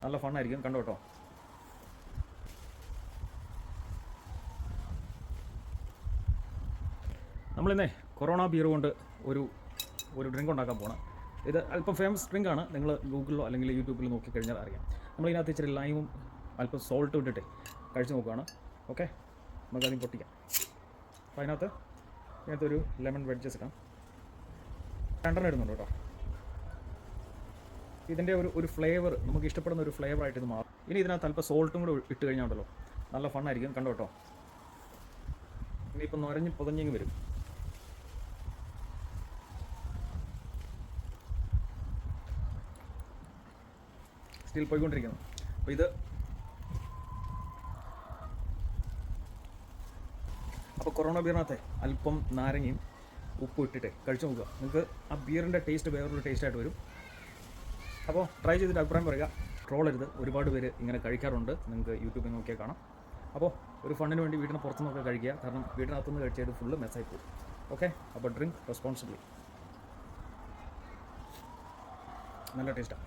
നല്ല ഫണ്ണായിരിക്കും, കണ്ടോ കേട്ടോ. നമ്മളിന്നേ കൊറോണ ബിയർ കൊണ്ട് ഒരു ഡ്രിങ്ക് ഉണ്ടാക്കാൻ പോകണം. ഇത് അല്പം ഫേമസ് ഡ്രിങ്കാണ്. നിങ്ങൾ ഗൂഗിളിലോ അല്ലെങ്കിൽ യൂട്യൂബിലോ നോക്കിക്കഴിഞ്ഞാൽ അറിയാം. നമ്മളിതിനകത്ത് ഇച്ചിരി ലൈമും അല്പം സോൾട്ടും ഇട്ടിട്ട് കഴിച്ച് നോക്കുകയാണ്. ഓക്കെ, നമുക്കതിന് പൊട്ടിക്കാം. അപ്പോൾ ഇതിനകത്തൊരു ലെമൺ വെഡ്ജസ് ഇടാം. 2 ഇടുന്നുണ്ട് കേട്ടോ. ഇതിൻ്റെ ഒരു ഫ്ലേവർ നമുക്ക് ഇഷ്ടപ്പെടുന്ന ഒരു ഫ്ലേവറായിട്ട് ഇത് മാറും. ഇനി ഇതിനകത്ത് അല്പം സോൾട്ടും കൂടെ ഇട്ട് കഴിഞ്ഞാൽ ഉണ്ടല്ലോ, നല്ല ഫണ്ണായിരിക്കും, കണ്ടോ കേട്ടോ. ഇനിയിപ്പോൾ നുരഞ്ഞ് പൊതഞ്ഞെങ്കിൽ വരും. സ്റ്റിൽ പോയിക്കൊണ്ടിരിക്കുന്നു. അപ്പോൾ കൊറോണ ബിയറിനകത്തെ അല്പം നാരങ്ങയും ഉപ്പും ഇട്ടിട്ട് കഴിച്ചു നോക്കുക. നിങ്ങൾക്ക് ആ ബിയറിൻ്റെ ടേസ്റ്റ് വേറൊരു ടേസ്റ്റായിട്ട് വരും. അപ്പോൾ ട്രൈ ചെയ്തിട്ട് അഭിപ്രായം പറയുക. ട്രോളരുത്, ഒരുപാട് പേര് ഇങ്ങനെ കഴിക്കാറുണ്ട്, നിങ്ങൾക്ക് യൂട്യൂബിൽ നോക്കിയാൽ കാണാം. അപ്പോൾ ഒരു ഫണ്ടിന് വേണ്ടി വീടിന് പുറത്തുനിന്നൊക്കെ കഴിക്കുക, കാരണം വീടിനകത്തുനിന്ന് കഴിച്ചത് ഫുള്ള് മെസ്സായി പോകും. ഓക്കെ, അപ്പോൾ ഡ്രിങ്ക് റെസ്പോൺസിബിളി. നല്ല ടേസ്റ്റാണ്.